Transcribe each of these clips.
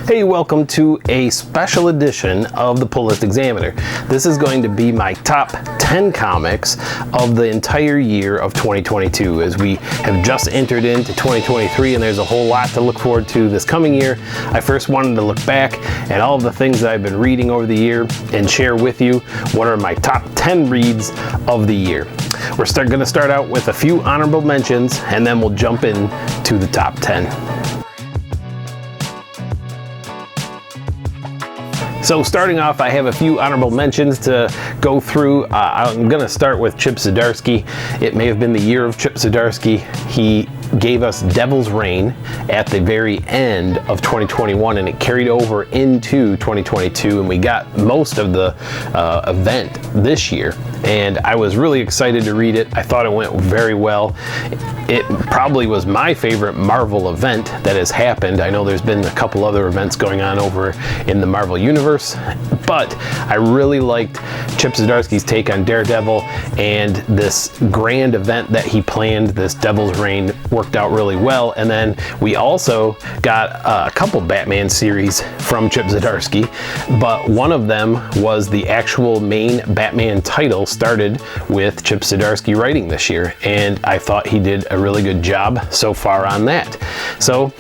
Hey, welcome to a special edition of the Pull List Examiner. This is going to be my top 10 comics of the entire year of 2022, as we have just entered into 2023 and there's a whole lot to look forward to this coming year. I first wanted to look back at all of the things that I've been reading over the year and share with you what are my top 10 reads of the year. We're going to start out with a few honorable mentions and then we'll jump in to the top 10. So starting off, I have a few honorable mentions to go through. I'm going to start with Chip Zdarsky. It may have been the year of Chip Zdarsky. He gave us Devil's Reign at the very end of 2021 and it carried over into 2022 and we got most of the event this year. And I was really excited to read it. I thought it went very well. It probably was my favorite Marvel event that has happened. I know there's been a couple other events going on over in the Marvel Universe, but I really liked Chip Zdarsky's take on Daredevil, and this grand event that he planned, this Devil's Reign, worked out really well. And then we also got a couple Batman series from Chip Zdarsky, but one of them was the actual main Batman title started with Chip Zdarsky writing this year, and I thought he did a really good job so far on that. So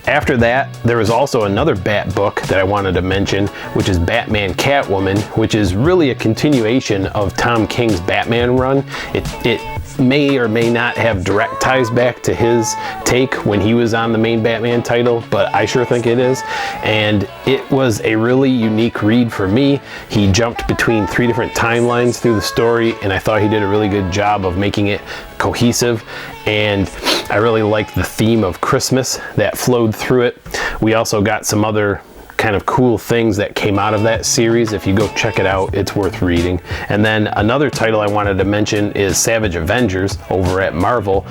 after that, there was also another Bat book that I wanted to mention, which is Batman Catwoman, which is really a continuation of Tom King's Batman run. It may or may not have direct ties back to his take when he was on the main Batman title, but I sure think it is. And it was a really unique read for me. He jumped between 3 different timelines through the story, and I thought he did a really good job of making it cohesive. And I really liked the theme of Christmas that flowed through it. We also got some other kind of cool things that came out of that series. If you go check it out, it's worth reading. And then another title I wanted to mention is Savage Avengers over at Marvel.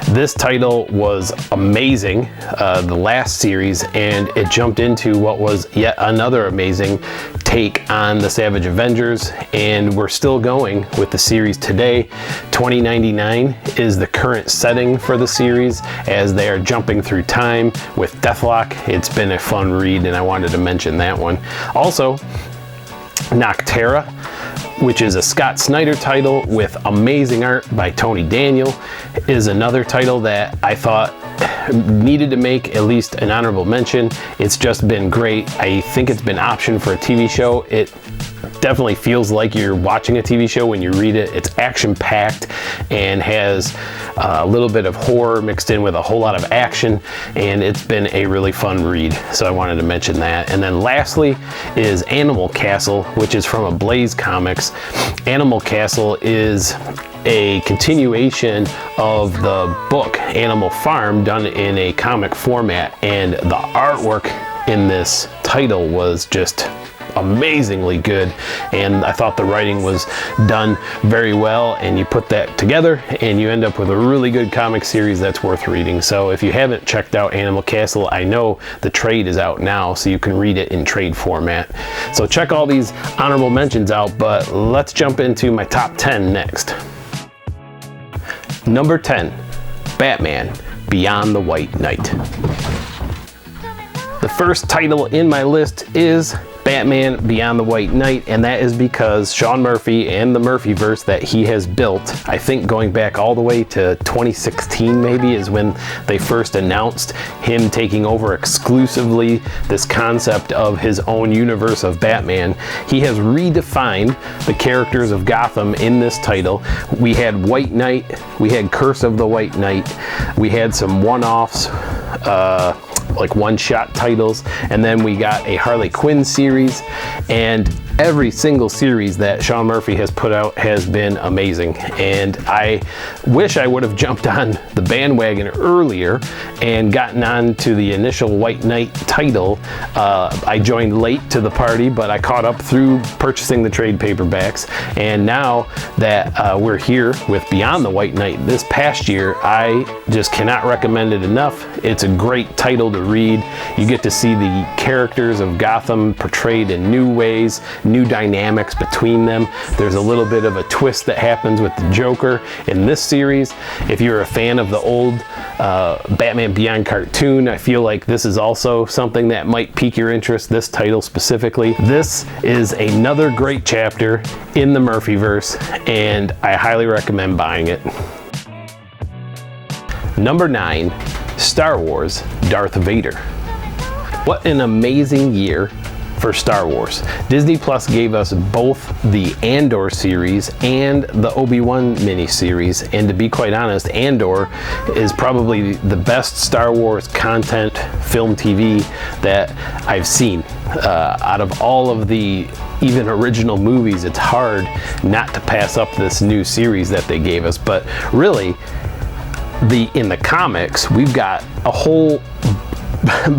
This title was amazing, the last series, and it jumped into what was yet another amazing take on the Savage Avengers, and we're still going with the series today. 2099 is the current setting for the series as they are jumping through time with Deathlock. It's been a fun read and I wanted to mention that one. Also, Noctera, which is a Scott Snyder title with amazing art by Tony Daniel, is another title that I thought needed to make at least an honorable mention. It's just been great. I think it's been optioned for a TV show. It definitely feels like you're watching a TV show when you read it. It's action-packed and has a little bit of horror mixed in with a whole lot of action, and it's been a really fun read, so I wanted to mention that. And then lastly is Animal Castle, which is from Blaze Comics. Animal Castle is a continuation of the book Animal Farm done in a comic format, and the artwork in this title was just amazingly good, and I thought the writing was done very well, and you put that together and you end up with a really good comic series that's worth reading. So if you haven't checked out Animal Castle, I know the trade is out now, so you can read it in trade format. So check all these honorable mentions out, but let's jump into my top 10 next. Number 10, Batman Beyond the White Knight. The first title in my list is Batman Beyond the White Knight, and that is because Sean Murphy and the Murphyverse that he has built, I think going back all the way to 2016 maybe, is when they first announced him taking over exclusively this concept of his own universe of Batman. He has redefined the characters of Gotham in this title. We had White Knight, we had Curse of the White Knight, we had some one-offs, like one-shot titles, and then we got a Harley Quinn series, and every single series that Sean Murphy has put out has been amazing. And I wish I would have jumped on the bandwagon earlier and gotten on to the initial White Knight title. I joined late to the party, but I caught up through purchasing the trade paperbacks, and now that we're here with Beyond the White Knight this past year, I just cannot recommend it enough. It's a great title to read. You get to see the characters of Gotham portrayed in new ways, new dynamics between them. There's a little bit of a twist that happens with the Joker in this series. If you're a fan of the old Batman Beyond cartoon, I feel like this is also something that might pique your interest, this title specifically. This is another great chapter in the Murphyverse, and I highly recommend buying it. Number 9, Star Wars Darth Vader. What an amazing year for Star Wars. Disney Plus gave us both the Andor series and the Obi-Wan miniseries, and to be quite honest, Andor is probably the best Star Wars content, film TV that I've seen. Out of all of the even original movies, it's hard not to pass up this new series that they gave us. But really, in the comics, we've got a whole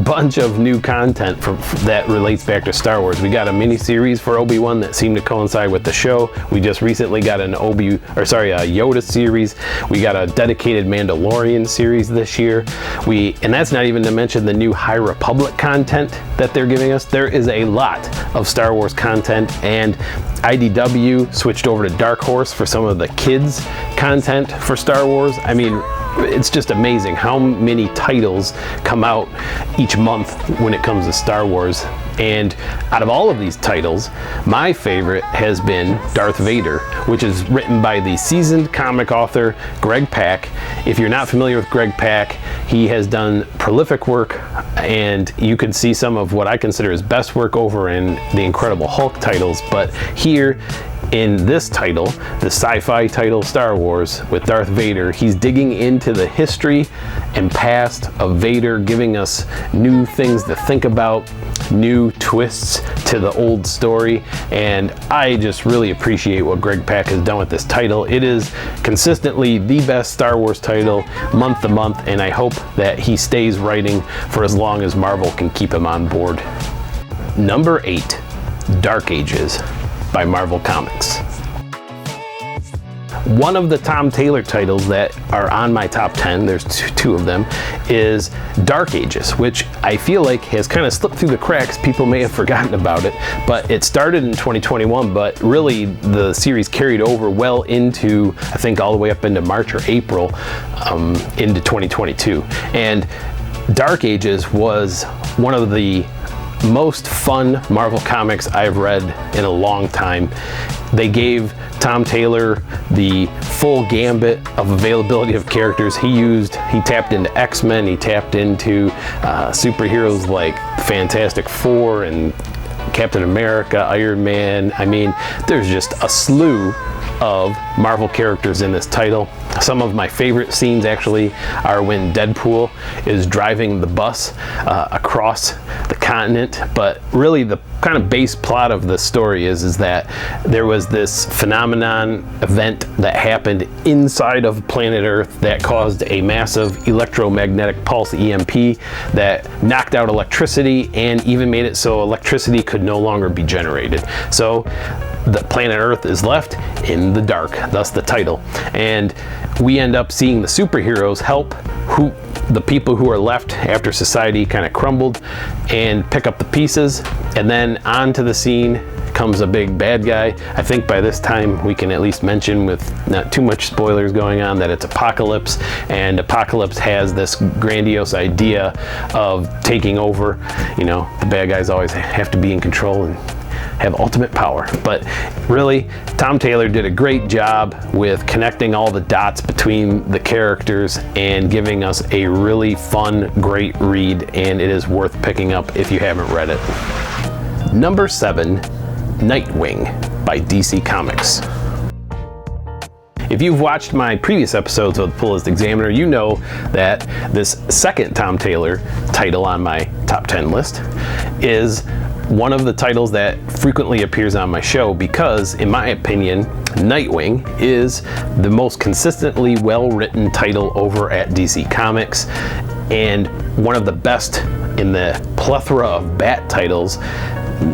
bunch of new content that relates back to Star Wars. We got a mini series for Obi-Wan that seemed to coincide with the show. We just recently got a Yoda series. We got a dedicated Mandalorian series this year. And that's not even to mention the new High Republic content that they're giving us. There is a lot of Star Wars content, and IDW switched over to Dark Horse for some of the kids content for Star Wars. I mean, it's just amazing how many titles come out each month when it comes to Star Wars. And out of all of these titles, my favorite has been Darth Vader, which is written by the seasoned comic author Greg Pak. If you're not familiar with Greg Pak, he has done prolific work, and you can see some of what I consider his best work over in the Incredible Hulk titles. But here in this title, the sci-fi title Star Wars with Darth Vader, he's digging into the history and past of Vader, giving us new things to think about, new twists to the old story, and I just really appreciate what Greg Pak has done with this title. It is consistently the best Star Wars title month to month, and I hope that he stays writing for as long as Marvel can keep him on board. Number 8, Dark Ages by Marvel Comics. One of the Tom Taylor titles that are on my top 10, there's two of them, is Dark Ages, which I feel like has kind of slipped through the cracks. People may have forgotten about it, but it started in 2021, but really the series carried over well into, I think, all the way up into March or April, into 2022. And Dark Ages was one of the most fun Marvel comics I've read in a long time. They gave Tom Taylor the full gambit of availability of characters. He tapped into X-Men, he tapped into superheroes like Fantastic Four and Captain America, Iron Man. I mean, there's just a slew of Marvel characters in this title. Some of my favorite scenes actually are when Deadpool is driving the bus across the continent, but really the kind of base plot of the story is that there was this phenomenon event that happened inside of planet Earth that caused a massive electromagnetic pulse, EMP, that knocked out electricity and even made it so electricity could no longer be generated. So the planet Earth is left in the dark, thus the title. And we end up seeing the superheroes help the people who are left after society kind of crumbled and pick up the pieces. And then onto the scene comes a big bad guy. I think by this time we can at least mention, with not too much spoilers going on, that it's Apocalypse, and Apocalypse has this grandiose idea of taking over. You know, the bad guys always have to be in control and have ultimate power. But really, Tom Taylor did a great job with connecting all the dots between the characters and giving us a really fun, great read, and it is worth picking up if you haven't read it. Number 7, Nightwing by DC Comics. If you've watched my previous episodes of the Pull List Examiner, you know that this second Tom Taylor title on my top 10 list is one of the titles that frequently appears on my show because, in my opinion, Nightwing is the most consistently well-written title over at DC Comics, and one of the best in the plethora of Bat titles.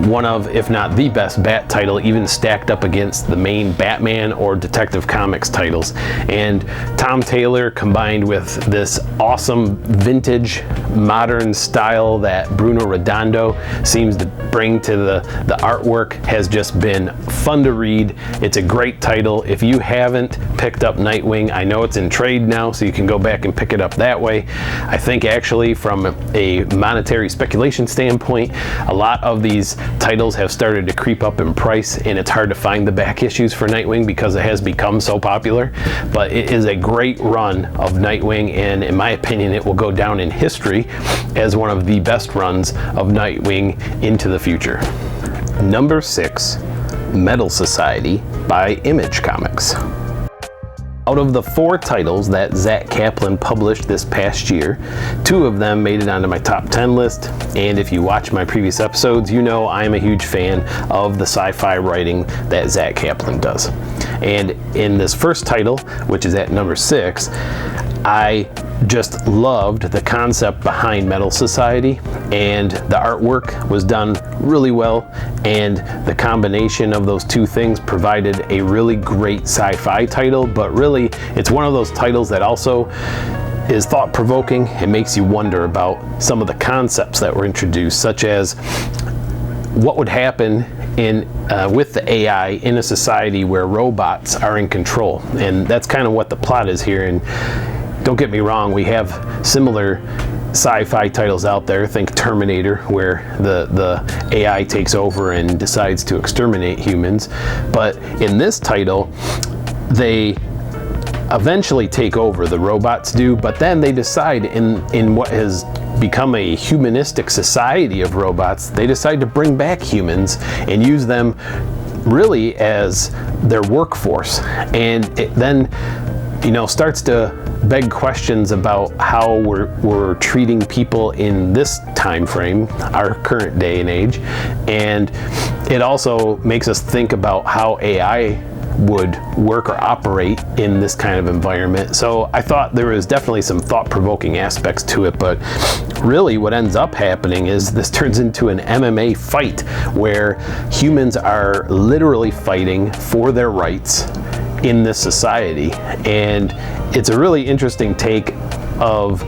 one of, if not the best Bat title, even stacked up against the main Batman or Detective Comics titles. And Tom Taylor, combined with this awesome vintage modern style that Bruno Redondo seems to bring to the artwork, has just been fun to read. It's a great title. If you haven't picked up Nightwing, I know it's in trade now, so you can go back and pick it up that way. I think actually from a monetary speculation standpoint, a lot of these titles have started to creep up in price, and it's hard to find the back issues for Nightwing because it has become so popular. But it is a great run of Nightwing, and in my opinion, it will go down in history as one of the best runs of Nightwing into the future. Number 6, Metal Society by Image Comics. Out of the 4 titles that Zach Kaplan published this past year, 2 of them made it onto my top 10 list, and if you watch my previous episodes, you know I'm a huge fan of the sci-fi writing that Zach Kaplan does. And in this first title, which is at number 6, I just loved the concept behind Metal Society, and the artwork was done really well, and the combination of those 2 things provided a really great sci-fi title. But really, it's one of those titles that also is thought-provoking. It makes you wonder about some of the concepts that were introduced, such as what would happen with the AI in a society where robots are in control. And that's kind of what the plot is here. And don't get me wrong, we have similar sci-fi titles out there. Think Terminator, where the AI takes over and decides to exterminate humans. But in this title, they eventually take over, the robots do, but then they decide in what has become a humanistic society of robots, they decide to bring back humans and use them really as their workforce. And it then, starts to beg questions about how we're treating people in this time frame, our current day and age. And it also makes us think about how AI would work or operate in this kind of environment. So I thought there was definitely some thought-provoking aspects to it, but really what ends up happening is this turns into an MMA fight where humans are literally fighting for their rights in this society. And it's a really interesting take of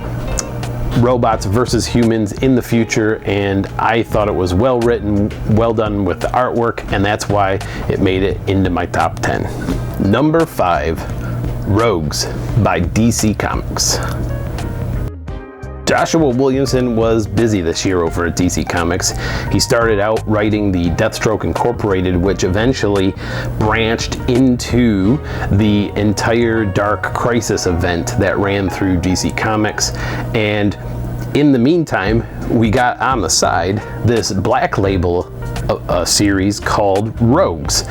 robots versus humans in the future, and I thought it was well written, well done with the artwork, and that's why it made it into my top 10. Number 5, Rogues by DC Comics. Joshua Williamson was busy this year over at DC Comics. He started out writing the Deathstroke Incorporated, which eventually branched into the entire Dark Crisis event that ran through DC Comics. And in the meantime, we got on the side this Black Label series called Rogues.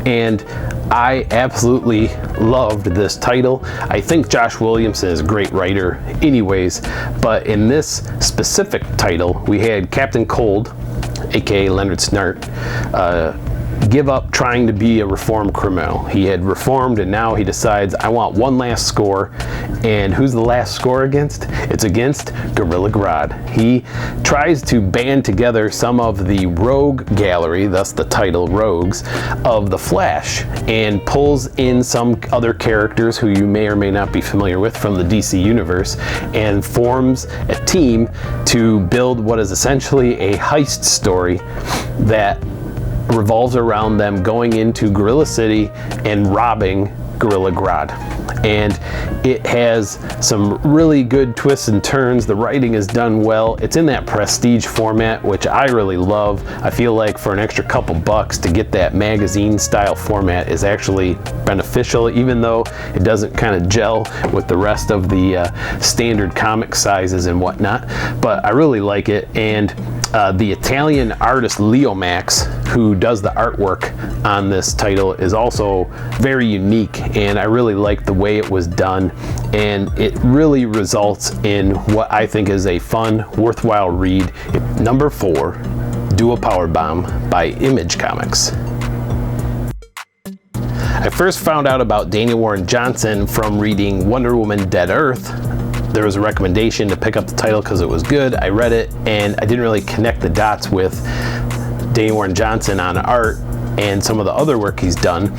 And I absolutely loved this title. I think Josh Williamson is a great writer anyways, but in this specific title, we had Captain Cold, aka Leonard Snart, give up trying to be a reformed criminal. He had reformed, and now he decides, I want one last score. And who's the last score against? It's against Gorilla Grodd. He tries to band together some of the rogue gallery, thus the title Rogues, of the Flash, and pulls in some other characters who you may or may not be familiar with from the DC universe, and forms a team to build what is essentially a heist story that revolves around them going into Gorilla City and robbing Gorilla Grodd. And it has some really good twists and turns. The writing is done well. It's in that prestige format, which I really love. I feel like for an extra couple bucks to get that magazine style format is actually beneficial, even though it doesn't kind of gel with the rest of the standard comic sizes and whatnot. But I really like it. And the Italian artist Leo Max, who does the artwork on this title, is also very unique, and I really like the way it was done, and it really results in what I think is a fun, worthwhile read. Number 4, Dual Power Bomb by Image Comics. I first found out about Daniel Warren Johnson from reading Wonder Woman Dead Earth. There was a recommendation to pick up the title because it was good. I read it and I didn't really connect the dots with Danny Warren Johnson on art and some of the other work he's done.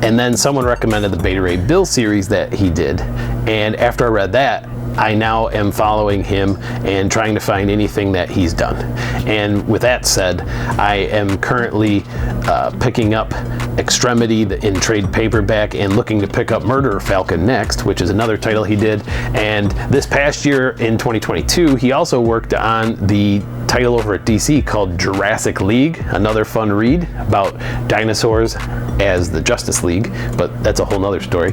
And then someone recommended the Beta Ray Bill series that he did. And after I read that, I now am following him and trying to find anything that he's done. And with that said, I am currently picking up Extremity in trade paperback and looking to pick up Murderer Falcon next, which is another title he did. And this past year in 2022, he also worked on the title over at DC called Jurassic League, another fun read about dinosaurs as the Justice League, but that's a whole nother story.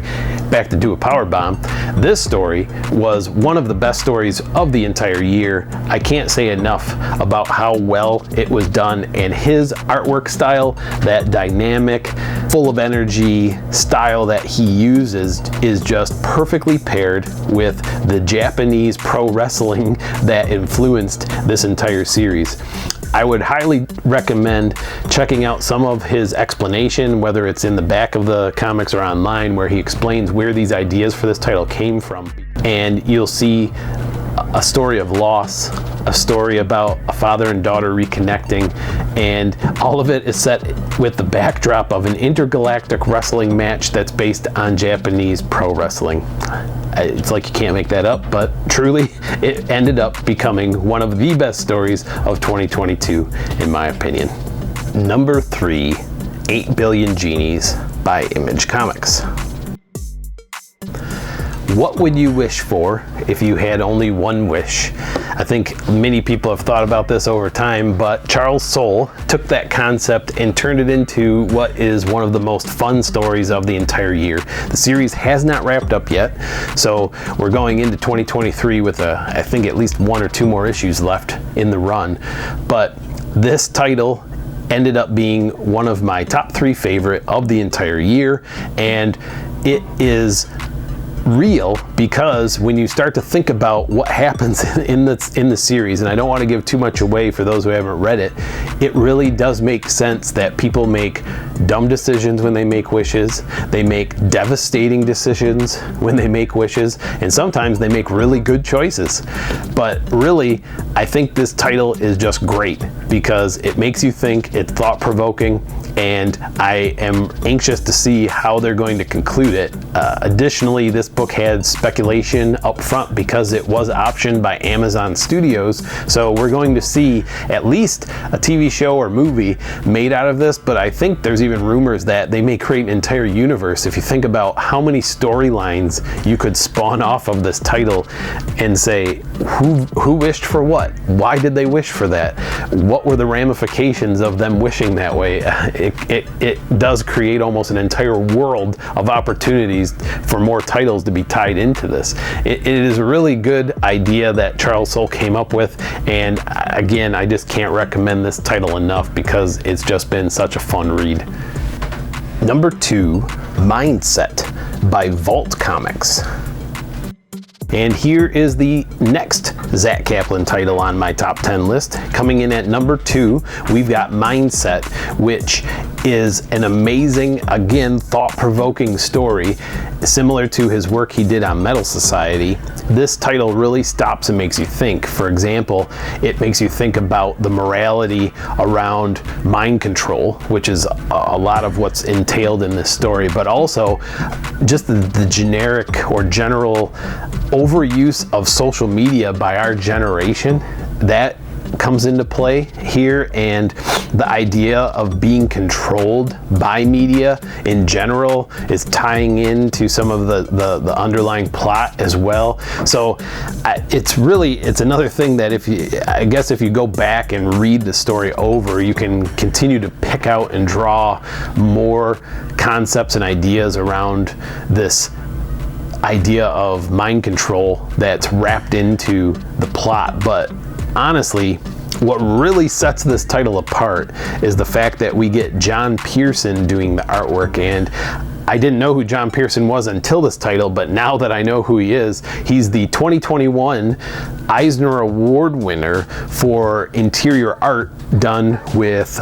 Back to Do a Power Bomb. This story was one of the best stories of the entire year. I can't say enough about how well it was done, and his artwork style, that dynamic, full of energy style that he uses, is just perfectly paired with the Japanese pro wrestling that influenced this entire series. I would highly recommend checking out some of his explanation, whether it's in the back of the comics or online, where he explains where these ideas for this title came from. And you'll see a story of loss, a story about a father and daughter reconnecting, and all of it is set with the backdrop of an intergalactic wrestling match that's based on Japanese pro wrestling. It's like you can't make that up, but truly it ended up becoming one of the best stories of 2022 in my opinion. Number 3, 8 Billion Genies by Image Comics. What would you wish for if you had only one wish? I think many people have thought about this over time, but Charles Soule took that concept and turned it into what is one of the most fun stories of the entire year. The series has not wrapped up yet, so we're going into 2023 with I think at least 1 or 2 more issues left in the run. But this title ended up being one of my top 3 favorite of the entire year, and it is real because when you start to think about what happens in the series, and I don't want to give too much away for those who haven't read it, it really does make sense that people make dumb decisions when they make wishes, they make devastating decisions when they make wishes, and sometimes they make really good choices. But really, I think this title is just great because it makes you think, it's thought-provoking, and I am anxious to see how they're going to conclude it. Additionally, this book had speculation up front because it was optioned by Amazon Studios, so we're going to see at least a TV show or movie made out of this, but I think there's even rumors that they may create an entire universe. If you think about how many storylines you could spawn off of this title and say, who wished for what? Why did they wish for that? What were the ramifications of them wishing that way? It does create almost an entire world of opportunities for more titles to be tied into this. It is a really good idea that Charles Soule came up with, and again, I just can't recommend this title enough because it's just been such a fun read. Number 2, Mindset by Vault Comics. And here is the next Zach Kaplan title on my top 10 list. Coming in at number 2, we've got Mindset, which is an amazing, again, thought-provoking story, similar to his work he did on Metal Society. This title really stops and makes you think. For example, it makes you think about the morality around mind control, which is a lot of what's entailed in this story, but also just the generic or general overuse of social media by our generation. That comes into play here, and the idea of being controlled by media in general is tying into some of the underlying plot as well. So it's another thing that if you go back and read the story over, you can continue to pick out and draw more concepts and ideas around this idea of mind control that's wrapped into the plot. But honestly, what really sets this title apart is the fact that we get John Pearson doing the artwork, and I didn't know who John Pearson was until this title, but now that I know who he is, he's the 2021 Eisner Award winner for interior art done with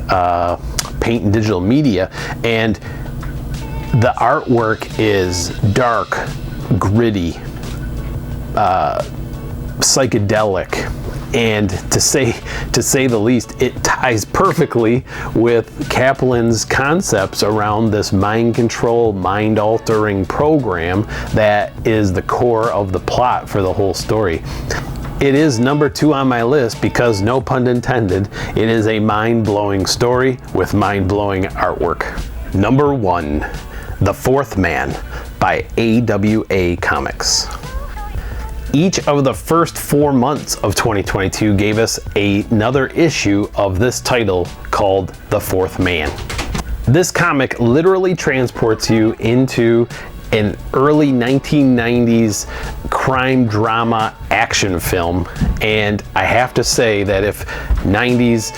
paint and digital media, and the artwork is dark, gritty, psychedelic, And to say the least, it ties perfectly with Kaplan's concepts around this mind control, mind altering program that is the core of the plot for the whole story. It is number 2 on my list because, no pun intended, it is a mind-blowing story with mind-blowing artwork. Number 1, The Fourth Man by AWA Comics. Each of the first 4 months of 2022 gave us another issue of this title called The Fourth Man. This comic literally transports you into an early 1990s crime drama action film, and I have to say that if 90s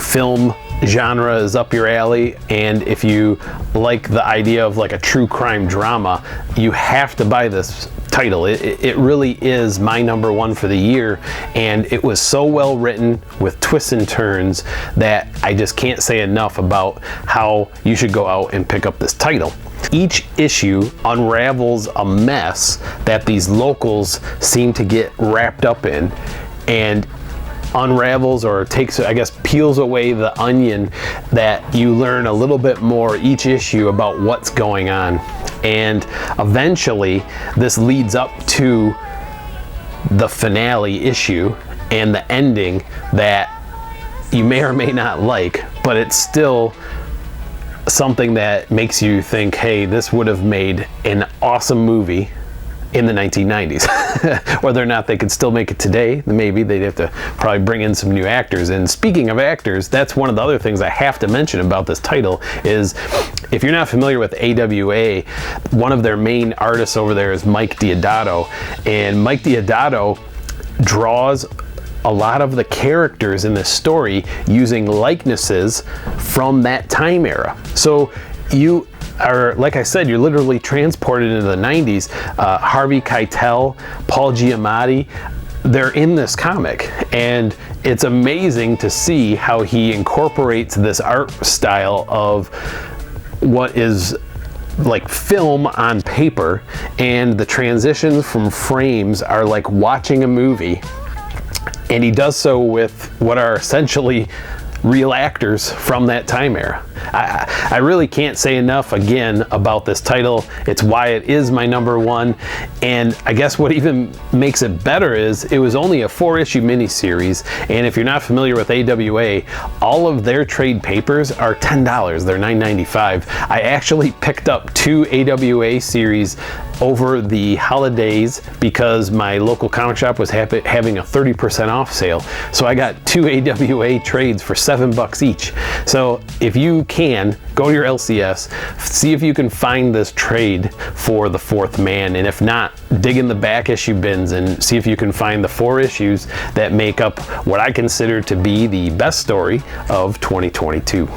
film genre is up your alley, and if you like the idea of like a true crime drama, you have to buy this title. It really is my number 1 for the year, and it was so well written with twists and turns that I just can't say enough about how you should go out and pick up this title. Each issue unravels a mess that these locals seem to get wrapped up in, and unravels, or takes, I guess, peels away the onion, that you learn a little bit more each issue about what's going on. And eventually this leads up to the finale issue and the ending that you may or may not like, but it's still something that makes you think, hey, this would have made an awesome movie in the 1990s. Whether or not they could still make it today, maybe they'd have to probably bring in some new actors. And speaking of actors, that's one of the other things I have to mention about this title is, if you're not familiar with AWA, one of their main artists over there is Mike Deodato, and Mike Deodato draws a lot of the characters in this story using likenesses from that time era. So you are, like I said, you're literally transported into the 90s. Harvey Keitel, Paul Giamatti, they're in this comic, and it's amazing to see how he incorporates this art style of what is like film on paper, and the transitions from frames are like watching a movie, and he does so with what are essentially real actors from that time era. I really can't say enough again about this title. It's why it is my number 1, and I guess what even makes it better is it was only a 4-issue miniseries, and if you're not familiar with AWA, all of their trade papers are $10. They're $9.95. I actually picked up 2 AWA series over the holidays because my local comic shop was having a 30% off sale, so I got 2 AWA trades for $7 each. So if you can, go to your LCS, see if you can find this trade for The Fourth Man, and if not, dig in the back issue bins and see if you can find the 4 issues that make up what I consider to be the best story of 2022.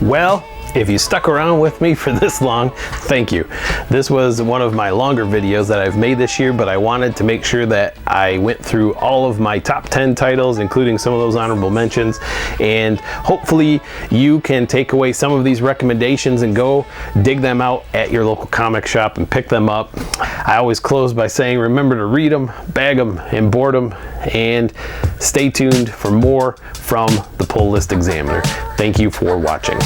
Well, if you stuck around with me for this long, thank you. This was one of my longer videos that I've made this year, but I wanted to make sure that I went through all of my top 10 titles, including some of those honorable mentions, and hopefully you can take away some of these recommendations and go dig them out at your local comic shop and pick them up. I always close by saying, remember to read them, bag them, and board them, and stay tuned for more from the Pull List Examiner. Thank you for watching.